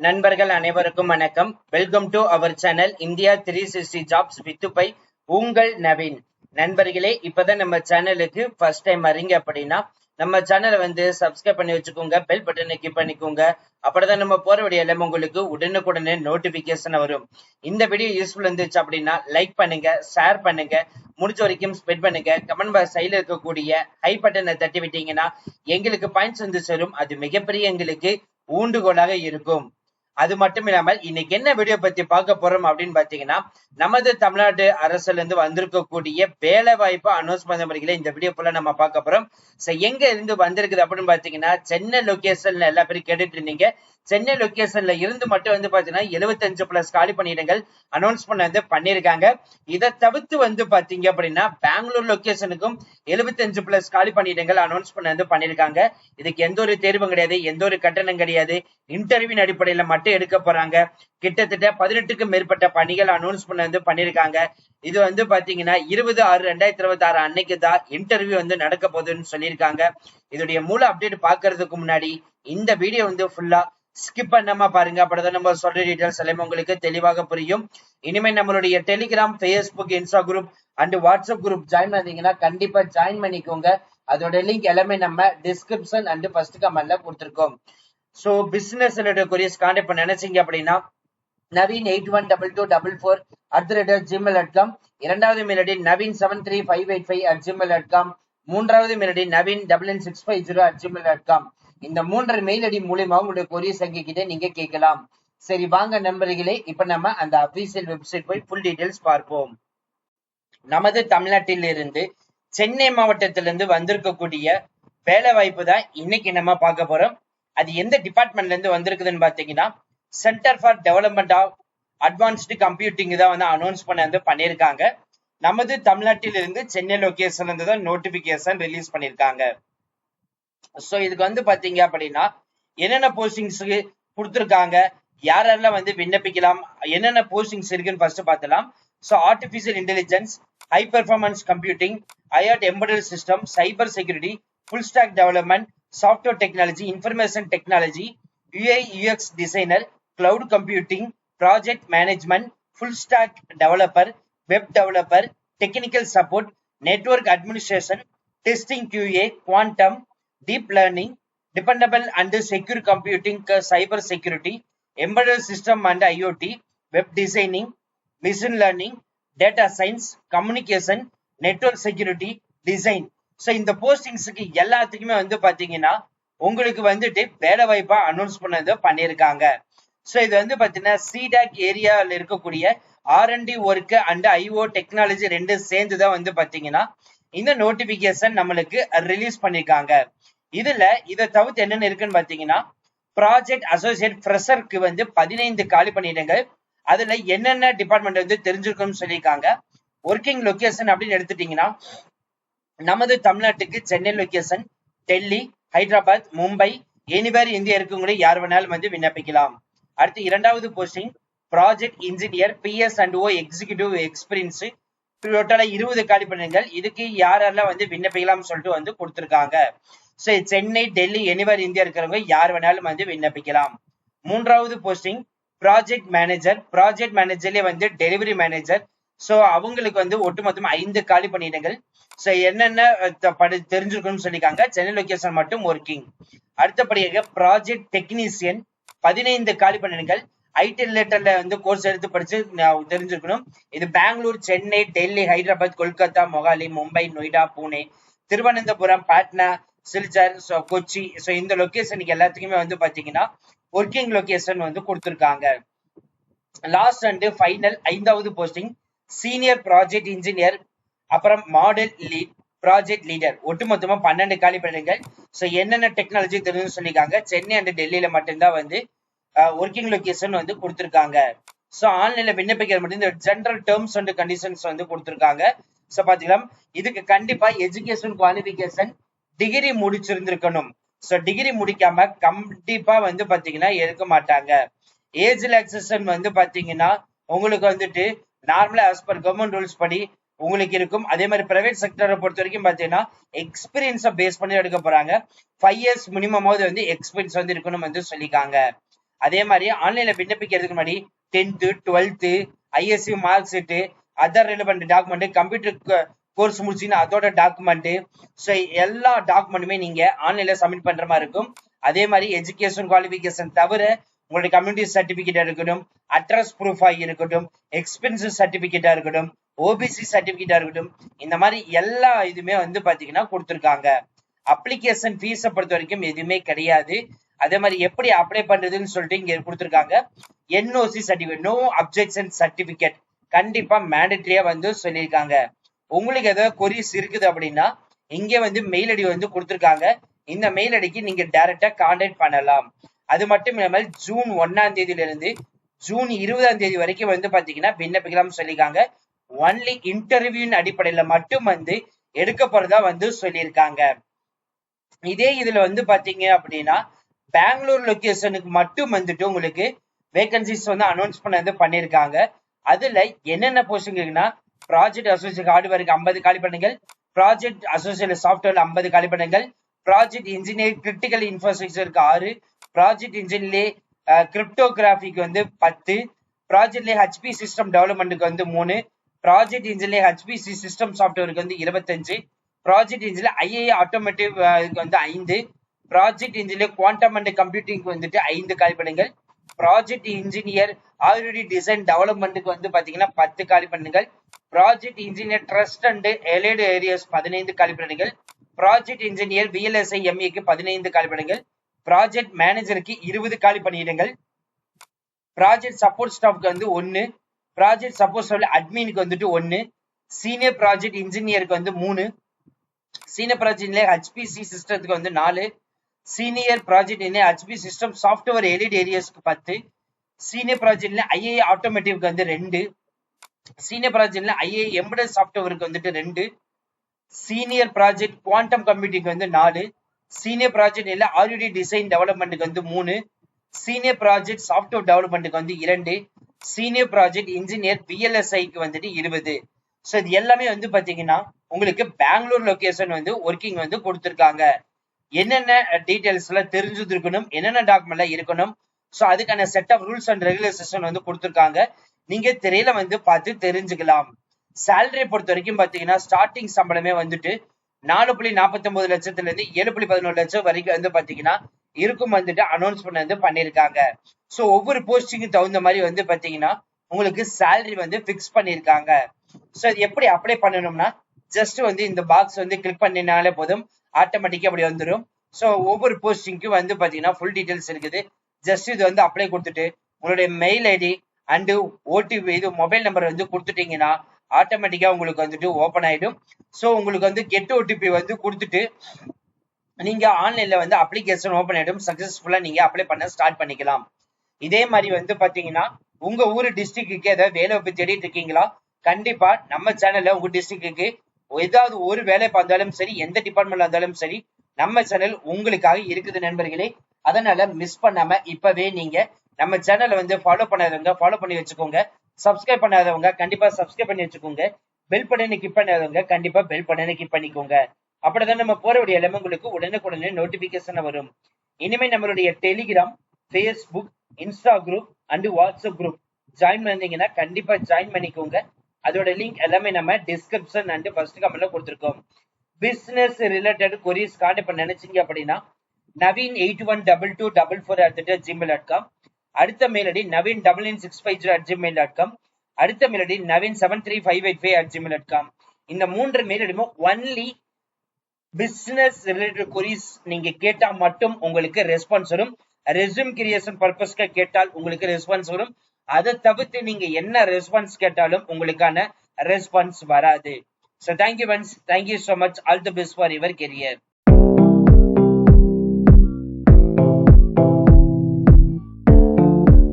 நண்பர்கள் அனைவருக்கும் வணக்கம். Welcome to our channel India 360 jobs with by உங்கள் நவீன். நண்பர்களே, இப்பதான் நம்ம சேனலுக்கு ஃபர்ஸ்ட் டைம் வரீங்க அப்படின்னா நம்ம சேனலை சப்ஸ்கிரைப் பண்ணி வச்சுக்கோங்க, பெல் பட்டனை கிளிக் பண்ணிக்கோங்க. அப்படிதான் நம்ம போற வீடியோ எல்லாம் உங்களுக்கு உடனுக்குடனே நோட்டிபிகேஷன் வரும். இந்த வீடியோ யூஸ்ஃபுல் இருந்துச்சு அப்படின்னா லைக் பண்ணுங்க, ஷேர் பண்ணுங்க, முடிஞ்ச வரைக்கும் ஸ்ப்ரெட் பண்ணுங்க. கமெண்ட் பாக்ஸ் சைடுல இருக்கக்கூடிய ஹை பட்டனை தட்டி விட்டீங்கன்னா எங்களுக்கு பாயிண்ட்ஸ் சேரும். அது மிகப்பெரிய எங்களுக்கு ஊண்டுகோலாக இருக்கும். அது மட்டும் இல்லாமல் இன்னைக்கு என்ன வீடியோ பத்தி பார்க்க போறோம் அப்படின்னு பாத்தீங்கன்னா, நமது தமிழ்நாடு அரசுல இருந்து வந்திருக்கக்கூடிய வேலை வாய்ப்பு அனௌன்ஸ் பண்ண முறைகளை இந்த வீடியோ ஃபுல்லா நம்ம பார்க்க போறோம். எங்க இருந்து வந்திருக்குது அப்படின்னு பாத்தீங்கன்னா, சென்னை லொகேஷன்ல எல்லா பேரும் கேட்டுட்டு இருந்தீங்க. சென்னை லொகேஷன்ல இருந்து மட்டும் பாத்தீங்கன்னா 75+ காலி பணியிடங்கள் அனௌன்ஸ் பண்ணிருக்காங்க. இதை தவிர்த்து பாத்தீங்க அப்படின்னா பெங்களூர் லொகேஷனுக்கும் 75+ காலி பணியிடங்கள் அனௌன்ஸ் பண்ணிருக்காங்க. இதுக்கு எந்த ஒரு தேர்வும் கிடையாது, எந்த ஒரு கட்டணம் கிடையாது. இன்டர்வியூ அடிப்படையில மட்டும் எடுக்க போறாங்க. கிட்டத்தட்ட 18க்கும் மேற்பட்ட பணிகள் அனௌன்ஸ் பண்ணிருக்காங்க. இது பாத்தீங்கன்னா 20/6/2026 அன்னைக்கு தான் இன்டர்வியூ நடக்க போகுதுன்னு சொல்லியிருக்காங்க. இதோடைய மூல அப்டேட் பாக்குறதுக்கு முன்னாடி இந்த வீடியோ ஃபுல்லா ஸ்கிப் பண்ணாம பாருங்க. அப்பதான் நம்ம சொல்ற டீடைல்ஸ் எல்லாமே உங்களுக்கு தெளிவாக புரியும். இனிமே நம்மளுடைய Telegram, Facebook, Insta group and WhatsApp group join பண்ணீங்கன்னா கண்டிப்பா ஜாயின் பண்ணிக்கோங்க. அதோட லிங்க் எல்லாமே நம்ம டிஸ்கிரிப்ஷன் அண்ட் ஃபர்ஸ்ட் கமெண்ட்ல கொடுத்திருக்கோம். பிசினஸ் ரிலேட்டட் கொரியர்ஸ் கான்டாக்ட் பண்ண நினைச்சீங்க அப்படின்னா நவீன் 812244@gmail.com, இரண்டாவது மெயில் ஐடி நவீன் 73585@gmail.com, மூன்றாவது மெயில் ஐடி நவீன் 99650@gmail.com. இந்த 3 மெயில் ஐடி மூலமா உங்களுடைய கொரியர் சங்கிட்ட நீங்க கேட்கலாம். சரி, வாங்க நண்பர்களே, இப்ப நம்ம அந்த அபிஷியல் வெப்சைட் போய் ஃபுல் டீடைல்ஸ் பார்ப்போம். நமது தமிழ்நாட்டில் இருந்து சென்னை மாவட்டத்திலிருந்து வந்திருக்கக்கூடிய வேலை வாய்ப்பு தான் இன்னைக்கு நம்ம பார்க்க போறோம். அது எந்த டிபார்ட்மெண்ட்ல இருந்து வந்திருக்குதுன்னு பாத்தீங்கன்னா, centre for development of advanced computing தான் அனௌன்ஸ் பண்ணிருக்காங்க. நமது தமிழ்நாட்டில் இருந்து சென்னை லொகேஷன்ல இருந்து தான் நோட்டிபிகேஷன் ரிலீஸ் பண்ணிருக்காங்க. இதுக்கு பாத்தீங்க அப்படின்னா என்னென்ன போஸ்டிங்ஸ் கொடுத்திருக்காங்க, யாரெல்லாம் விண்ணப்பிக்கலாம், என்னென்ன போஸ்டிங்ஸ் இருக்குன்னு ஃபர்ஸ்ட் பார்த்தலாம். Artificial intelligence, high performance computing, ஐஆர்ட் embedded system, cyber security, full stack development, software technology, information technology, UI UX designer, cloud computing, project management, full stack developer, web developer, technical support, network administration, testing, QA, quantum, deep learning, dependable and secure computing, cyber security, embedded system and IoT, web designing, machine learning, data science, communication, network security, design. இந்த போஸ்டிங்ஸ்க்கு எல்லாத்துக்குமே பாத்தீங்கன்னா உங்களுக்கு வேலை வாய்ப்பா announce பண்ணிருக்காங்க. இது பாத்தீங்கன்னா சிடாக் ஏரியால இருக்கக்கூடிய R&D work and IO technology ரெண்டு சேர்ந்துதான் பாத்தீங்கன்னா இந்த நோட்டிபிகேஷன் நம்மளுக்கு ரிலீஸ் பண்ணிருக்காங்க. இதை தவிர்த்து என்னென்ன இருக்குன்னு பாத்தீங்கன்னா, ப்ராஜெக்ட் அசோசியேட் ஃப்ரெஷருக்கு 15 காலி பணியிடங்கள். அதுல என்னென்ன டிபார்ட்மெண்ட் தெரிஞ்சிருக்கும்னு சொல்லியிருக்காங்க. ஒர்க்கிங் லொகேஷன் அப்படின்னு எடுத்துட்டீங்கன்னா, நமது தமிழ்நாட்டுக்கு Chennai location, Delhi, Hyderabad, Mumbai, anywhere India இருக்கவங்க யார் வேணாலும் விண்ணப்பிக்கலாம். அடுத்து இரண்டாவது posting project engineer, PS&O executive experience, டோட்டலா 20 காலி பணியிடங்கள். இதுக்கு யாரெல்லாம் விண்ணப்பிக்கலாம் சொல்லிட்டு கொடுத்திருக்காங்க. சென்னை, டெல்லி, எனிவேர் இந்தியா இருக்கிறவங்க யார் வேணாலும் விண்ணப்பிக்கலாம். மூன்றாவது போஸ்டிங் ப்ராஜெக்ட் மேனேஜர். ப்ராஜெக்ட் மேனேஜர்லயே டெலிவரி மேனேஜர். அவங்களுக்கு ஒட்டுமொத்தம் 5 காலி பணியிடங்கள். என்னென்ன தெரிஞ்சிருக்கும்னு சொல்லிருக்காங்க. சென்னை லொகேஷன் மட்டும் ஒர்க்கிங். அடுத்தபடியாக ப்ராஜெக்ட் டெக்னீசியன் 15 காலி பணியிடங்கள். ஐடி ரிலேட்டட்ல கோர்ஸ் எடுத்து படிச்சு தெரிஞ்சிருக்கணும். இது பெங்களூர், சென்னை, டெல்லி, ஹைதராபாத், கொல்கத்தா, மொகாலி, மும்பை, நொய்டா, பூனே, திருவனந்தபுரம், பாட்னா, சில்சர், கொச்சி. இந்த லொகேஷனுக்கு எல்லாத்துக்குமே பாத்தீங்கன்னா ஒர்க்கிங் லொகேஷன் கொடுத்திருக்காங்க. லாஸ்ட் அண்ட் ஃபைனல் 5வது போஸ்டிங் சீனியர் ப்ராஜெக்ட் இன்ஜினியர், அப்புறம் மாடல் லீட், ப்ராஜெக்ட் லீடர். ஒட்டுமொத்தமா 12 காலி பணியிடங்கள். என்னென்ன டெக்னாலஜி தெரியும்னு சொல்லியிருக்காங்க. சென்னை அண்ட் டெல்லியில மட்டும்தான் ஒர்க்கிங் லொகேஷன் கொடுத்திருக்காங்க. ஆன்லைன்ல விண்ணப்பிக்கிற மட்டும் இந்த ஜெனரல் டேர்ம்ஸ் அண்ட் கண்டிஷன்ஸ் கொடுத்திருக்காங்க. பாத்தீங்கன்னா இதுக்கு கண்டிப்பா எஜுகேஷன் குவாலிபிகேஷன் டிகிரி முடிச்சிருந்திருக்கணும். டிகிரி முடிக்காம கண்டிப்பா பாத்தீங்கன்னா எடுக்க மாட்டாங்க. ஏஜ் ரிலாக்சேஷன் பாத்தீங்கன்னா உங்களுக்கு நார்மலா ஆஸ் பர் கவர்மெண்ட் ரூல்ஸ் படி உங்களுக்கு இருக்கும். அதே மாதிரி பிரைவேட் செக்டரை பொறுத்த வரைக்கும் பாத்தீங்கன்னா எக்ஸ்பீரியன்ஸை பேஸ் பண்ணி எடுக்க போறாங்க. 5 years மினிமமாவது எக்ஸ்பீரியன்ஸ் இருக்கணும் சொல்லிருக்காங்க. அதே மாதிரி ஆன்லைன்ல விண்ணப்பிக்கிறதுக்கு முன்னாடி 10th 12th ISC mark sheet other relevant document computer course முடிச்சுன்னா அதோட டாக்குமெண்ட் ஸோ எல்லா டாக்குமெண்ட்டுமே நீங்க ஆன்லைன்ல சப்மிட் பண்ற மாதிரி இருக்கும். அதே மாதிரி எஜுகேஷன் குவாலிஃபிகேஷன் தவிர உங்களுடைய கம்யூனிட்டி சர்டிபிகேட்டா இருக்கட்டும், அட்ரஸ் ப்ரூஃபா இருக்கட்டும், எக்ஸ்பென்சஸ் சர்டிபிகேட்டா இருக்கட்டும், ஓபிசி சர்டிபிகேட்டா இருக்கட்டும், இந்த மாதிரி எல்லா இதுமே வந்து பாத்தீங்கன்னா கொடுத்துருக்காங்க. அப்ளிகேஷன் ஃபீஸை பொறுத்த வரைக்கும் எதுவுமே கிடையாது. அதே மாதிரி எப்படி அப்ளை பண்றதுன்னு சொல்லிட்டு இங்க கொடுத்துருக்காங்க. NOC certificate, no objection certificate கண்டிப்பா மேண்டேட்டரியா வந்து சொல்லியிருக்காங்க. உங்களுக்கு ஏதாவது கொரிஸ் இருக்குது அப்படின்னா இங்கே வந்து மெயில் ஐடி வந்து கொடுத்துருக்காங்க. இந்த மெயில் ஐடிக்கு நீங்க டைரக்டா கான்டாக்ட் பண்ணலாம். அது மட்டும் இல்லாமல் ஜூன் 1ஆம் தேதியில இருந்து ஜூன் 20ஆம் தேதி வரைக்கும் வந்து பாத்தீங்கன்னா விண்ணப்பிக்கலாம் சொல்லியிருக்காங்க. ஒன்லி இன்டர்வியூன் அடிப்படையில மட்டும் வந்து எடுக்க போறதா வந்து சொல்லியிருக்காங்க. இதே இதுல வந்து பாத்தீங்க அப்படின்னா பெங்களூர் லொகேஷனுக்கு மட்டும் வந்துட்டு உங்களுக்கு வேகன்சிஸ் வந்து அனௌன்ஸ் பண்ண பண்ணியிருக்காங்க. அதுல என்னென்ன போஸ்டிங் இருக்குன்னா ப்ராஜெக்ட் அசோசியேட் ஹார்ட்வேருக்கு 50 காலிப்பணிகள், ப்ராஜெக்ட் அசோசியேட் சாஃப்ட்வேர்ல 50 காலிப்பணிகள், ப்ராஜெக்ட் இன்ஜினியர் கிரிட்டிக்கல் இன்ஃப்ராஸ்ட்ரக்சருக்கு 6, ப்ராஜெக்ட் இன்ஜினியர் கிரிப்டோகிராஃபிக்கு வந்து 10, ப்ராஜெக்ட்ல ஹெச்பி சிஸ்டம் டெவலப்மெண்ட்டுக்கு வந்து 3, ப்ராஜெக்ட் இன்ஜினியர் ஹெச்பிசி சிஸ்டம் சாஃப்ட்வேருக்கு வந்து 25, ப்ராஜெக்ட் இன்ஜினியர் ஐஏ ஆட்டோமேட்டிவ் வந்து 5, ப்ராஜெக்ட் இன்ஜினியர் குவாண்டம் அண்ட் கம்ப்யூட்டிங்க்கு வந்துட்டு 5 காலிப்பணிகள், ப்ராஜெக்ட் இன்ஜினியர் ஆல்ரெடி டிசைன் டெவலப்மெண்ட்டுக்கு வந்து பாத்தீங்கன்னா 10 காலிப்பணிகள், project engineer trust and allied areas 15 காலிப்பணிகள், ப்ராஜெக்ட் இன்ஜினியர் விஎல்எஸ்ஐ எம்ஏக்கு 15 காலிப்பணிகள், ப்ராஜெக்ட் மேனேஜருக்கு 20 காலி பணியிடங்கள், ப்ராஜெக்ட் சப்போர்ட் ஸ்டாஃப்க்கு வந்து 1, ப்ராஜெக்ட் சப்போர்ட் ஸ்டாஃப் அட்மினுக்கு வந்துட்டு 1, சீனியர் ப்ராஜெக்ட் இன்ஜினியருக்கு வந்து 3, சீனியர் ப்ராஜெக்ட் இன்ஜினியர் ஹெச்பிசி சிஸ்டத்துக்கு வந்து 4, senior project engineer HP system software allied ஏரியாஸ்க்கு 10, சீனியர் ப்ராஜெக்ட்ல ஐஏ ஆட்டோமேட்டிவ்க்கு வந்து 2, சீனியர் ப்ராஜெக்ட்ல ஐஏ எம்பெடட் சாஃப்ட்வேருக்கு வந்துட்டு 2, சீனியர் ப்ராஜெக்ட் குவாண்டம் கம்ப்யூட்டிங்க்கு வந்து 4, சீனியர் ப்ராஜெக்ட் இல்ல ஆல்ரெடி டிசைன் டெவலப்மெண்ட்டுக்கு வந்து 3, சீனியர் ப்ராஜெக்ட் சாஃப்ட்வேர் டெவலப்மெண்ட்டுக்கு வந்து 2, சீனியர் ப்ராஜெக்ட் இன்ஜினியர் பிஎல்எஸ்ஐக்கு வந்துட்டு 20. ஸோ இது எல்லாமே வந்து பாத்தீங்கன்னா உங்களுக்கு பெங்களூர் லொகேஷன் வந்து ஒர்க்கிங் வந்து கொடுத்துருக்காங்க. என்னென்ன டீடைல்ஸ் எல்லாம் தெரிஞ்சுருக்கணும், என்னென்ன டாக்குமெண்ட்லாம் இருக்கணும், ஸோ அதுக்கான set of rules and regulation வந்து கொடுத்துருக்காங்க. நீங்க திரையில வந்து பார்த்து தெரிஞ்சுக்கலாம். சேலரியை பொறுத்த வரைக்கும் பாத்தீங்கன்னா ஸ்டார்டிங் சம்பளமே வந்துட்டு 4.49 லட்சத்துல இருந்து 7.11 லட்சம் வரைக்கும் வந்து பாத்தீங்கன்னா இருக்கும் வந்துட்டு அனௌன்ஸ் பண்ண பண்ணிருக்காங்க. ஸோ ஒவ்வொரு போஸ்டிங்கும் தகுந்த மாதிரி வந்து பாத்தீங்கன்னா உங்களுக்கு சேலரி வந்து பிக்ஸ் பண்ணிருக்காங்க. ஸோ இது எப்படி அப்ளை பண்ணணும்னா ஜஸ்ட் வந்து இந்த பாக்ஸ் வந்து கிளிக் பண்ணினாலே போதும், ஆட்டோமேட்டிக்கா அப்படி வந்துடும். ஸோ ஒவ்வொரு போஸ்டிங்க்கும் வந்து பாத்தீங்கன்னா ஃபுல் டீடைல்ஸ் இருக்குது. ஜஸ்ட் இது வந்து அப்ளை கொடுத்துட்டு உங்களுடைய மெயில் ஐடி அண்டு ஓடிபி இது மொபைல் நம்பர் வந்து கொடுத்துட்டீங்கன்னா ஆட்டோமேட்டிக்கா உங்களுக்கு வந்துட்டு ஓப்பன் ஆயிடும். ஸோ உங்களுக்கு வந்து கெட் ஓடிபி வந்து கொடுத்துட்டு நீங்க ஆன்லைன்ல வந்து அப்ளிகேஷன் ஓப்பன் ஆயிடும். சக்சஸ்ஃபுல்லா நீங்க அப்ளை பண்ண ஸ்டார்ட் பண்ணிக்கலாம். இதே மாதிரி வந்து பாத்தீங்கன்னா உங்க ஊரு டிஸ்ட்ரிக்டுக்கு ஏதாவது வேலை வாய்ப்பு தேடிட்டு இருக்கீங்களா? கண்டிப்பா நம்ம சேனல்ல உங்க டிஸ்ட்ரிக்டுக்கு ஏதாவது ஒரு வேலை பார்த்தாலும் சரி, எந்த டிபார்ட்மெண்ட்ல இருந்தாலும் சரி, நம்ம சேனல் உங்களுக்காக இருக்குது நண்பர்களே. அதனால மிஸ் பண்ணாம இப்பவே நீங்க நம்ம சேனலை வந்து ஃபாலோ பண்ணாதவங்க ஃபாலோ பண்ணி வச்சுக்கோங்க. சப்ஸ்கிரைப் பண்ணாதவங்க கண்டிப்பா சப்ஸ்கிரைப் பண்ணி வச்சுக்கோங்க. பெல் பட்டனை கிளிக் பண்ணாதவங்க கண்டிப்பா பெல் பட்டனை கிளிக் பண்ணிக்கோங்க. அப்படிதான் நம்ம போறவுடைய எல்லாமே உங்களுக்கு உடனுக்குடனே நோட்டிபிகேஷன் வரும். இனிமே நம்மளுடைய Telegram, Facebook, Insta group and WhatsApp group join பண்ணீங்கன்னா கண்டிப்பா ஜாயின் பண்ணிக்கோங்க. அதோட லிங்க் எல்லாமே நம்ம டிஸ்கிரிப்ஷன் அண்ட் ஃபர்ஸ்ட் கமெண்ட்ல கொடுத்துருக்கோம். பிசினஸ் ரிலேட்டட் கொரிஸ் கான்டாக்ட் பண்ண நினைச்சீங்க அப்படின்னா naveen812244@gmail.com, அடுத்த மெயில் ஐடி naveen99650@gmail.com, அடுத்த மெயில் ஐடி naveen73585@gmail.com. இந்த 3 மெயில் ஐடியும் ஒன்லி பிசினஸ் ரிலேட்டட் கொரிஸ் நீங்க கேட்டா மட்டும் உங்களுக்கு ரெஸ்பான்ஸ் வரும். ரெஸ்யூம் கிரியேஷன் பர்பஸ்க்கு கேட்டால் உங்களுக்கு ரெஸ்பான்ஸ் வரும். அதை தவிர்த்து நீங்க என்ன ரெஸ்பான்ஸ் கேட்டாலும் உங்களுக்கான ரெஸ்பான்ஸ் வராது. So thank you friends, thank you so much, all the best for your career.